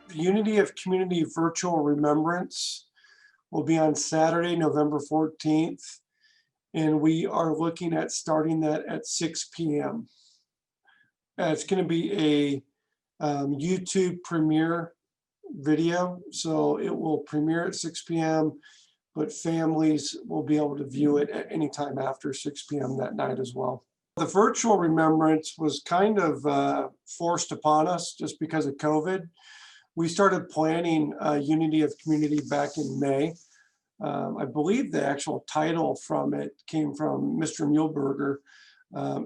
The Unity of Community Virtual Remembrance will be on Saturday, November 14th, and we are looking at starting that at 6 p.m. It's going to be a YouTube premiere video, so it will premiere at 6 p.m., but families will be able to view it at any time after 6 p.m. that night as well. The virtual remembrance was kind of forced upon us just because of COVID. We started planning Unity of Community back in May. I believe the actual title from it came from Mr. Muehlberger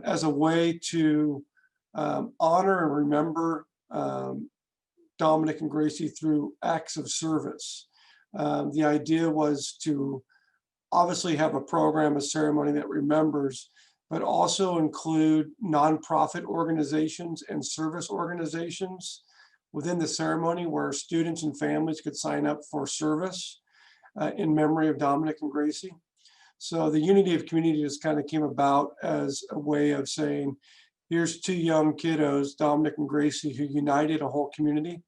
as a way to honor and remember Dominic and Gracie through acts of service. The idea was to obviously have a program, a ceremony that remembers, but also include nonprofit organizations and service organizations within the ceremony where students and families could sign up for service in memory of Dominic and Gracie. So the Unity of Community just kind of came about as a way of saying, here's two young kiddos, Dominic and Gracie, who united a whole community.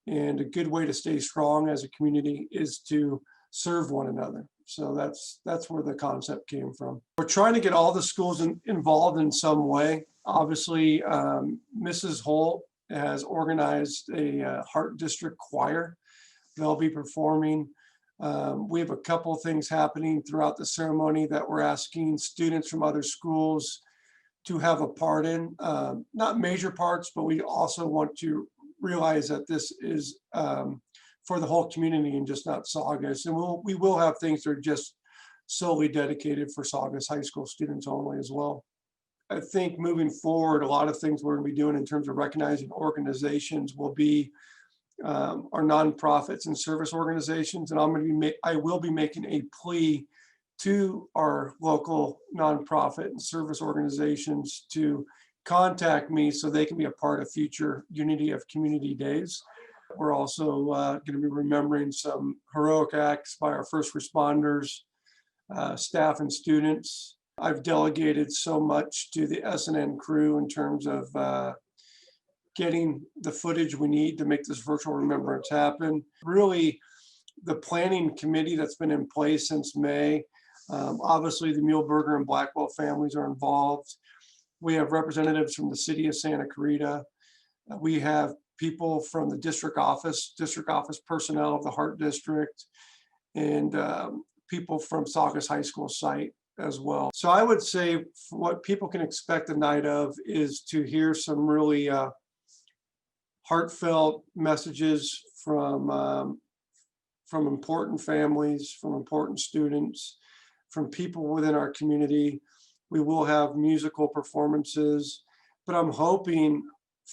And a good way to stay strong as a community is to serve one another. So that's where the concept came from. We're trying to get all the schools involved in some way. Obviously, Mrs. Holt has organized a Heart District choir. They'll be performing. We have a couple of things happening throughout the ceremony that we're asking students from other schools to have a part in. Not major parts, but we also want to realize that this is for the whole community and just not Saugus. And we will have things that are just solely dedicated for Saugus High School students only as well. I think moving forward, a lot of things we're going to be doing in terms of recognizing organizations will be our nonprofits and service organizations. And I will be making a plea to our local nonprofit and service organizations to contact me so they can be a part of future Unity of Community Days. We're also going to be remembering some heroic acts by our first responders, staff, and students. I've delegated so much to the SNN crew in terms of getting the footage we need to make this virtual remembrance happen. Really, the planning committee that's been in place since May, obviously the Muehlberger and Blackwell families are involved. We have representatives from the city of Santa Clarita. We have people from the district office personnel of the Heart District, and people from Saugus High School site as well. So I would say what people can expect the night of is to hear some really heartfelt messages from important families, from important students, from people within our community. We will have musical performances, but I'm hoping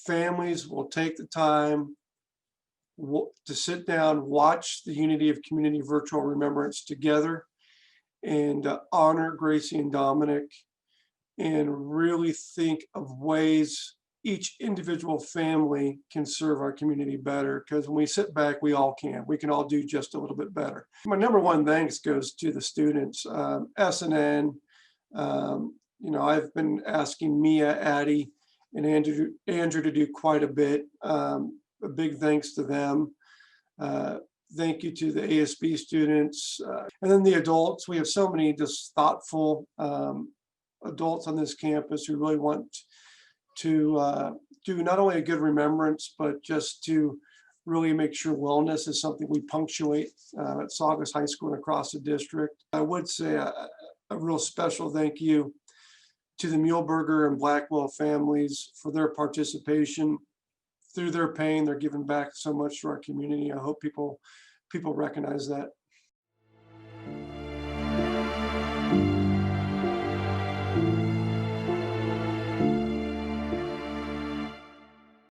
families will take the time to sit down, watch the Unity of Community Virtual Remembrance together, and honor Gracie and Dominic, and really think of ways each individual family can serve our community better, because when we sit back, we all can. We can all do just a little bit better. My number one thanks goes to the students. SNN, I've been asking Mia, Addie, and Andrew to do quite a bit. A big thanks to them. Thank you to the ASB students. And then the adults. We have so many just thoughtful adults on this campus who really want to do not only a good remembrance, but just to really make sure wellness is something we punctuate at Saugus High School and across the district. I would say a real special thank you to the Muehlberger and Blackwell families for their participation. Through their pain, they're giving back so much to our community. I hope people recognize that.